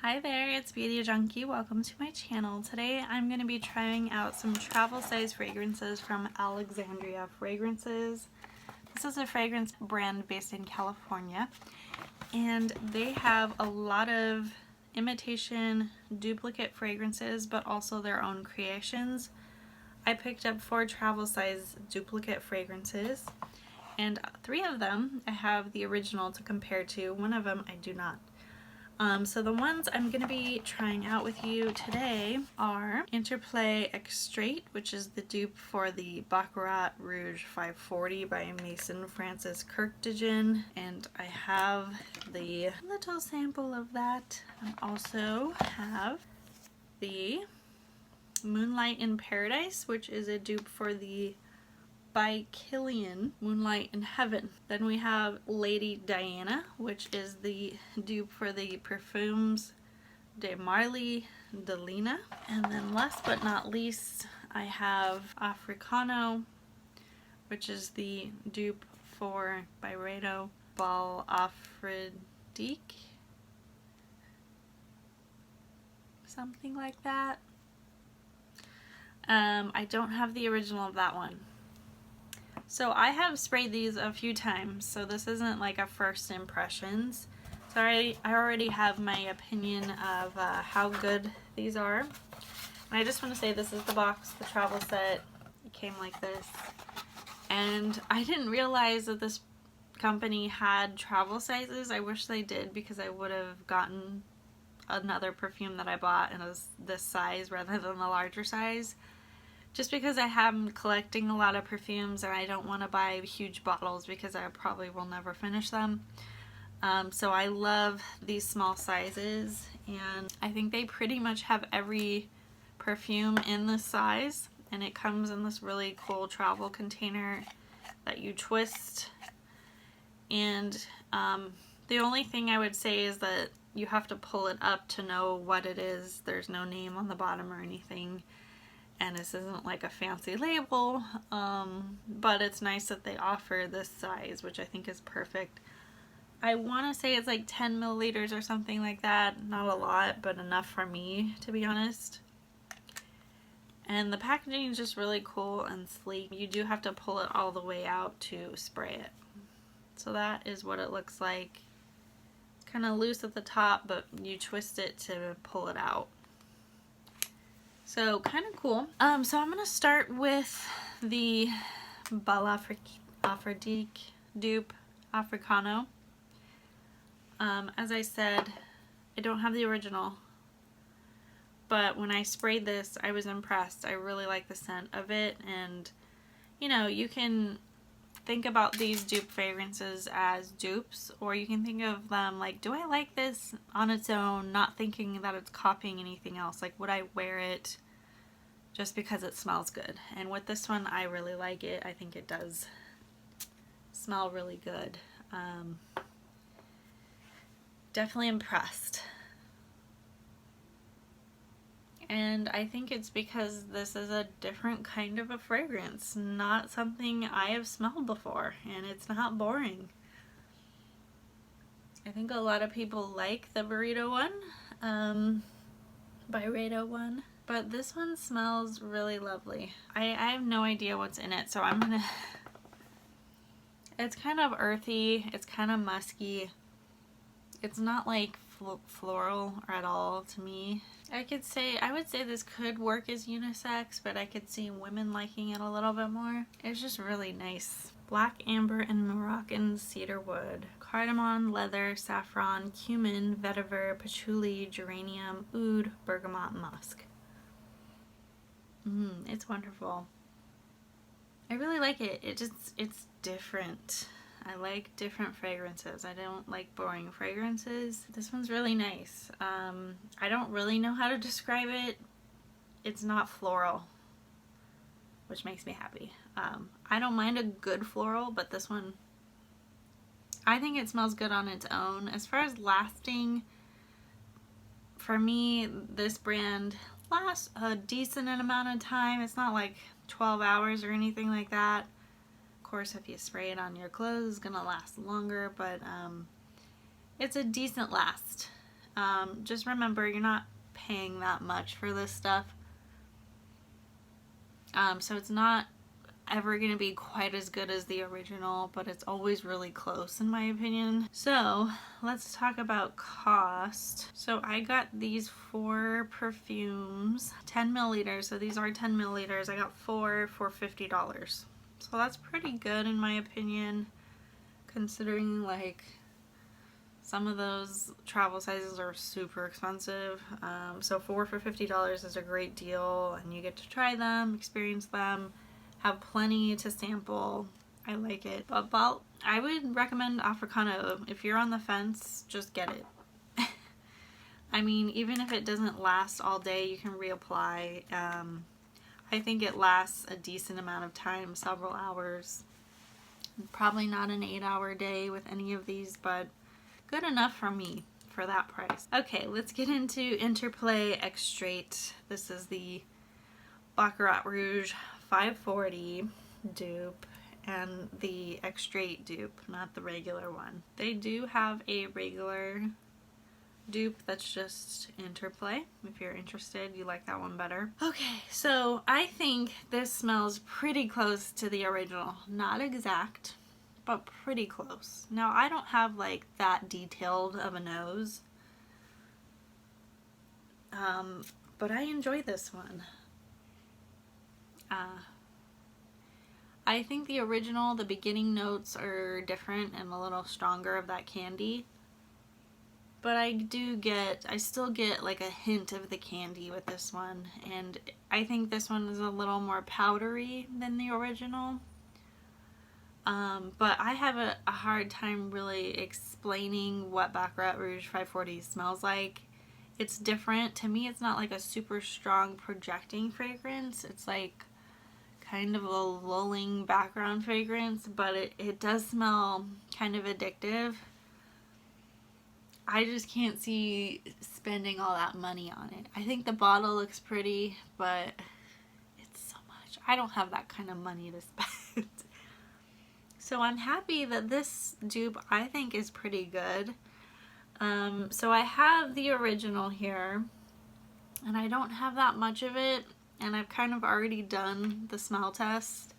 Hi there, it's Beauty Junkie. Welcome to my channel. Today I'm going to be trying out some travel size fragrances from Alexandria Fragrances. This is a fragrance brand based in California, and they have a lot of imitation duplicate fragrances but also their own creations. I picked up 4 travel size duplicate fragrances, and 3 of them I have the original to compare to. 1 of them I do not. So the ones I'm going to be trying out with you today are Interplay Extrait, which is the dupe for the Baccarat Rouge 540 by Maison Francis Kurkdjian, and I have the little sample of that. I also have the Moonlight in Paradise, which is a dupe for the by Kilian, Moonlight in Heaven. Then we have Lady Diana, which is the dupe for the Parfums de Marly Delina. And then last but not least, I have Africano, which is the dupe for Byredo Bal D'Afrique. Something like that. I don't have the original of that one. So I have sprayed these a few times, so this isn't like a first impressions. So I already have my opinion of how good these are. And I just want to say this is the box, the travel set. It came like this. And I didn't realize that this company had travel sizes. I wish they did, because I would have gotten another perfume that I bought and it was this size rather than the larger size. Just because I am collecting a lot of perfumes and I don't want to buy huge bottles because I probably will never finish them. So I love these small sizes, and I think they pretty much have every perfume in this size, and it comes in this really cool travel container that you twist. And the only thing I would say is that you have to pull it up to know what it is. There's no name on the bottom or anything. And this isn't like a fancy label, but it's nice that they offer this size, which I think is perfect. I want to say it's like 10 milliliters or something like that. Not a lot, but enough for me, to be honest. And the packaging is just really cool and sleek. You do have to pull it all the way out to spray it. So that is what it looks like. It's kind of loose at the top, but you twist it to pull it out. So kind of cool. So I'm going to start with the Bal D'Afrique dupe, Africano. As I said, I don't have the original, but when I sprayed this, I was impressed. I really like the scent of it, and you know, you can think about these dupe fragrances as dupes, or you can think of them like, do I like this on its own, not thinking that it's copying anything else? Like, would I wear it just because it smells good? And with this one, I really like it. I think it does smell really good. Definitely impressed. And I think it's because this is a different kind of a fragrance, not something I have smelled before, and it's not boring. I think a lot of people like the Byredo one, but this one smells really lovely. I have no idea what's in it, so I'm gonna... It's kind of earthy, it's kind of musky. It's not like floral at all to me. I would say this could work as unisex, but I could see women liking it a little bit more. It's just really nice. Black amber and Moroccan cedar wood, cardamom, leather, saffron, cumin, vetiver, patchouli, geranium, oud, bergamot, musk. It's wonderful. I really like it. It's different. I like different fragrances. I don't like boring fragrances. This one's really nice. I don't really know how to describe it. It's not floral, which makes me happy. I don't mind a good floral, but this one, I think it smells good on its own. As far as lasting, for me, this brand lasts a decent amount of time. It's not like 12 hours or anything like that. Of course, if you spray it on your clothes, it's gonna last longer, but it's a decent last. Just remember, you're not paying that much for this stuff. So it's not ever going to be quite as good as the original, but it's always really close in my opinion. So let's talk about cost. So I got these 4 perfumes, 10 milliliters. So these are 10 milliliters. I got 4 for $50. So that's pretty good in my opinion, considering like some of those travel sizes are super expensive. So 4 for $50 is a great deal, and you get to try them, experience them, have plenty to sample. I like it. But I would recommend Africano. If you're on the fence, just get it. I mean, even if it doesn't last all day, you can reapply. I think it lasts a decent amount of time, several hours. Probably not an 8-hour day with any of these, but good enough for me for that price. Okay, let's get into Interplay Extrait. This is the Baccarat Rouge 540 dupe and the Extrait dupe, not the regular one. They do have a regular dupe that's just Interplay. If you're interested, you like that one better. Okay, so I think this smells pretty close to the original. Not exact, but pretty close. Now, I don't have like that detailed of a nose, but I enjoy this one. I think the original, the beginning notes are different and a little stronger of that candy, but I still get like a hint of the candy with this one, and I think this one is a little more powdery than the original. But I have a hard time really explaining what Baccarat Rouge 540 smells like. It's different. To me, it's not like a super strong projecting fragrance. It's like kind of a lulling background fragrance, but it does smell kind of addictive. I just can't see spending all that money on it. I think the bottle looks pretty, but it's so much. I don't have that kind of money to spend. So I'm happy that this dupe I think is pretty good. So I have the original here, and I don't have that much of it, and I've kind of already done the smell test,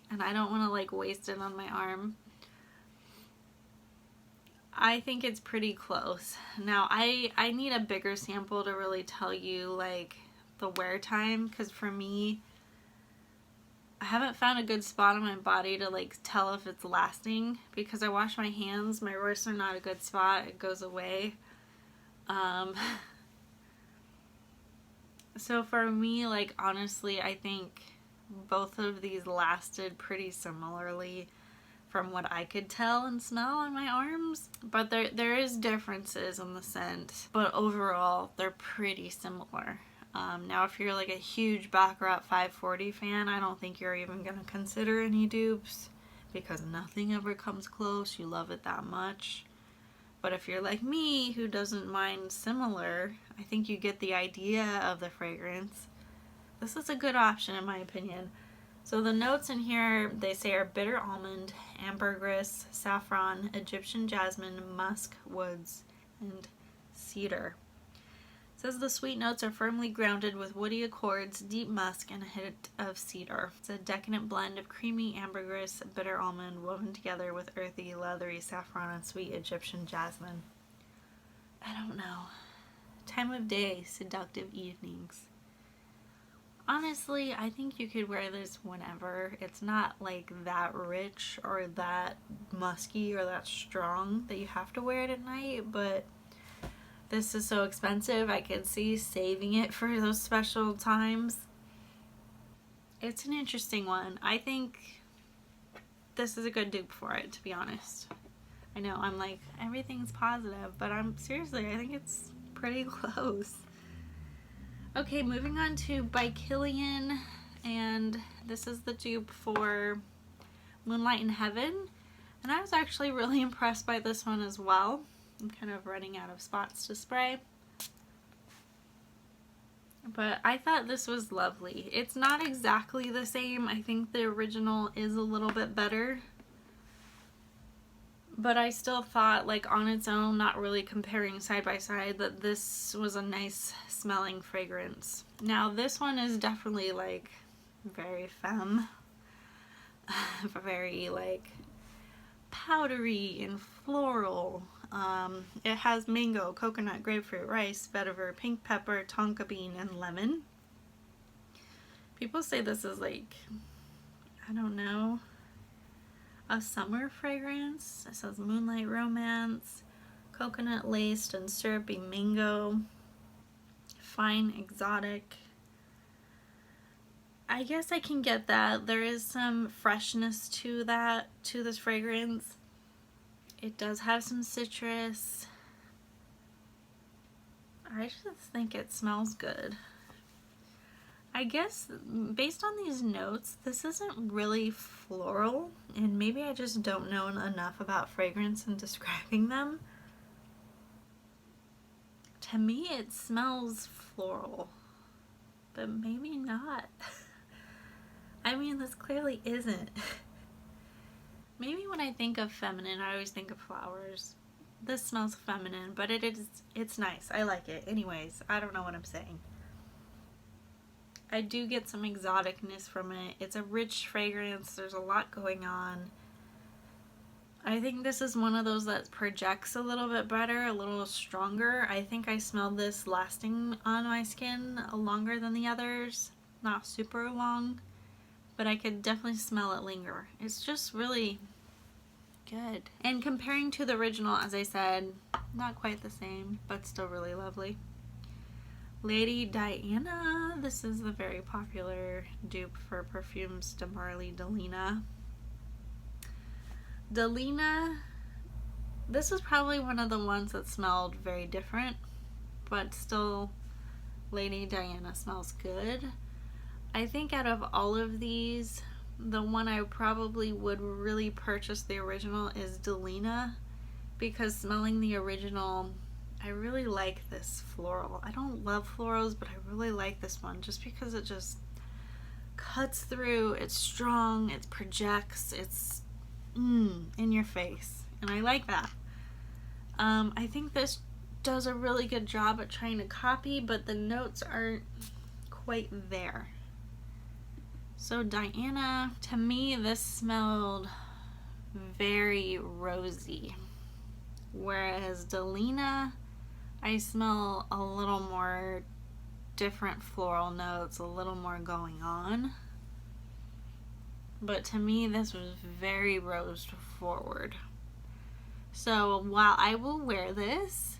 and I don't want to like waste it on my arm. I think it's pretty close. Now I need a bigger sample to really tell you like the wear time, because for me, I haven't found a good spot on my body to like tell if it's lasting, because I wash my hands, my wrists are not a good spot, it goes away. So for me, like honestly, I think both of these lasted pretty similarly from what I could tell and smell on my arms, but there is differences in the scent, but overall they're pretty similar. Now if you're like a huge Baccarat 540 fan, I don't think you're even gonna consider any dupes, because nothing ever comes close. You love it that much. But if you're like me, who doesn't mind similar, I think you get the idea of the fragrance. This is a good option in my opinion. So the notes in here, they say, are bitter almond, ambergris, saffron, Egyptian jasmine, musk, woods, and cedar. It says the sweet notes are firmly grounded with woody accords, deep musk, and a hint of cedar. It's a decadent blend of creamy ambergris, bitter almond, woven together with earthy, leathery saffron and sweet Egyptian jasmine. I don't know. Time of day, seductive evenings. Honestly, I think you could wear this whenever. It's not like that rich or that musky or that strong that you have to wear it at night, but this is so expensive, I can see saving it for those special times. It's an interesting one. I think this is a good dupe for it, to be honest. I know, I'm like, everything's positive, but I think it's pretty close. Okay, moving on to by Kilian, and this is the dupe for Moonlight in Heaven, and I was actually really impressed by this one as well. I'm kind of running out of spots to spray, but I thought this was lovely. It's not exactly the same. I think the original is a little bit better, But I still thought, like, on its own, not really comparing side by side, that this was a nice smelling fragrance. Now, this one is definitely, like, very femme. Very, like, powdery and floral. It has mango, coconut, grapefruit, rice, vetiver, pink pepper, tonka bean, and lemon. People say this is, like, I don't know, a summer fragrance. It says Moonlight Romance, coconut laced and syrupy mango, fine exotic. I guess I can get that. There is some freshness to this fragrance. It does have some citrus. I just think it smells good. I guess based on these notes, this isn't really floral, and maybe I just don't know enough about fragrance and describing them. To me, it smells floral, but maybe not. I mean, this clearly isn't. Maybe when I think of feminine, I always think of flowers. This smells feminine, but it's nice. I like it. Anyways, I don't know what I'm saying. I do get some exoticness from it. It's a rich fragrance. There's a lot going on. I think this is one of those that projects a little bit better, a little stronger. I think I smelled this lasting on my skin longer than the others. Not super long, but I could definitely smell it linger. It's just really good. And comparing to the original, as I said, not quite the same, but still really lovely. Lady Diana. This is the very popular dupe for Perfumes de Marly Delina. Delina, this is probably one of the ones that smelled very different, but still Lady Diana smells good. I think out of all of these, the one I probably would really purchase the original is Delina, because smelling the original, I really like this floral. I don't love florals, but I really like this one just because it just cuts through. It's strong, it projects, it's in your face, and I like that. I think this does a really good job at trying to copy, but the notes aren't quite there. So Diana, to me, this smelled very rosy, whereas Delina, I smell a little more different floral notes, a little more going on. But to me, this was very rose forward. So while I will wear this,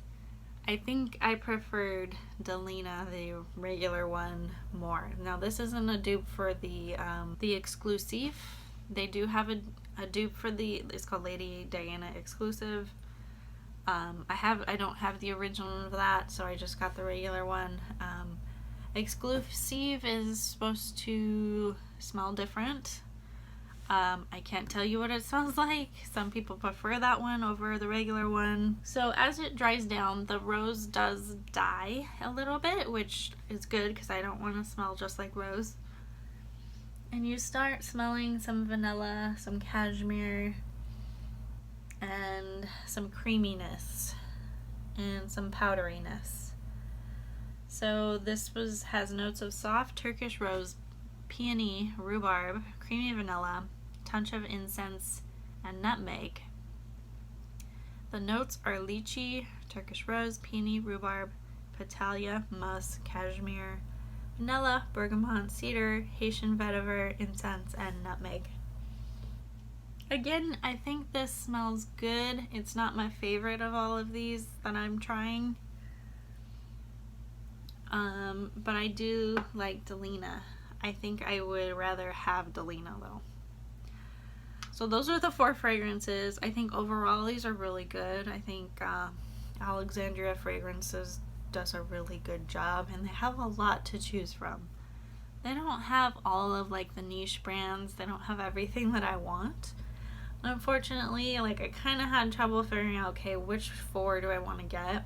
I think I preferred Delina, the regular one, more. Now this isn't a dupe for the exclusive. They do have a dupe for it's called Lady Diana Exclusive. I don't have the original of that, so I just got the regular one. Exclusive is supposed to smell different. I can't tell you what it smells like. Some people prefer that one over the regular one. So as it dries down, the rose does die a little bit, which is good because I don't want to smell just like rose. And you start smelling some vanilla, some cashmere, and some creaminess, and some powderiness. So this has notes of soft Turkish rose, peony, rhubarb, creamy vanilla, touch of incense, and nutmeg. The notes are lychee, Turkish rose, peony, rhubarb, petalia, musk, cashmere, vanilla, bergamot, cedar, Haitian vetiver, incense, and nutmeg. Again, I think this smells good. It's not my favorite of all of these that I'm trying. But I do like Delina. I think I would rather have Delina though. So those are the 4 fragrances. I think overall these are really good. I think Alexandria Fragrances does a really good job, and they have a lot to choose from. They don't have all of like the niche brands. They don't have everything that I want. Unfortunately, like I kind of had trouble figuring out, okay, which 4 do I want to get?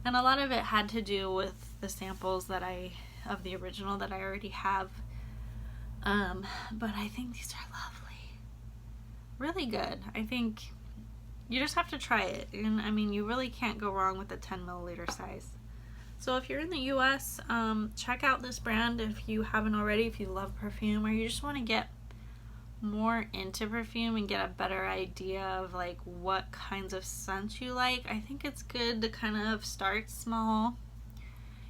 And a lot of it had to do with the samples of the original that I already have. But I think these are lovely. Really good. I think you just have to try it. And I mean, you really can't go wrong with the 10 milliliter size. So if you're in the US, check out this brand if you haven't already, if you love perfume or you just want to get more into perfume and get a better idea of like what kinds of scents you like. I think it's good to kind of start small.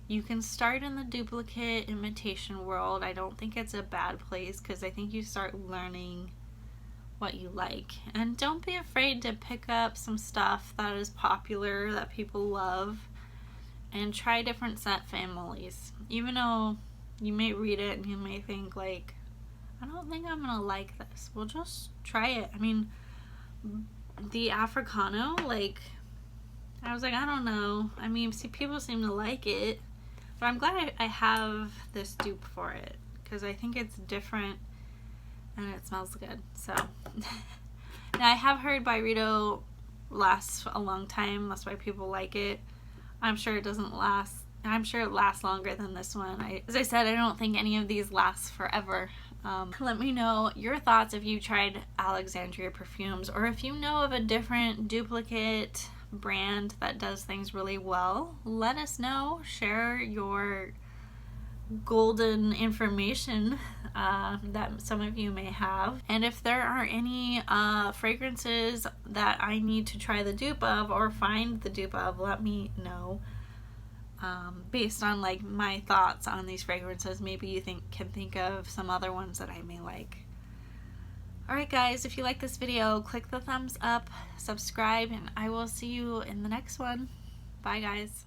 You can start in the duplicate imitation world. I don't think it's a bad place because I think you start learning what you like. And don't be afraid to pick up some stuff that is popular, that people love, and try different scent families. Even though you may read it and you may think like, I don't think I'm gonna like this. Well, just try it. I mean, the Africano, like, I was like, I don't know. I mean, see, people seem to like it, but I'm glad I have this dupe for it because I think it's different and it smells good. So, now I have heard Byredo lasts a long time. That's why people like it. I'm sure it doesn't last. I'm sure it lasts longer than this one. As I said, I don't think any of these last forever. Let me know your thoughts if you tried Alexandria Perfumes or if you know of a different duplicate brand that does things really well. Let us know. Share your golden information that some of you may have. And if there are any fragrances that I need to try the dupe of or find the dupe of, let me know. Based on like my thoughts on these fragrances, maybe you can think of some other ones that I may like. Alright guys, if you like this video, click the thumbs up, subscribe, and I will see you in the next one. Bye guys.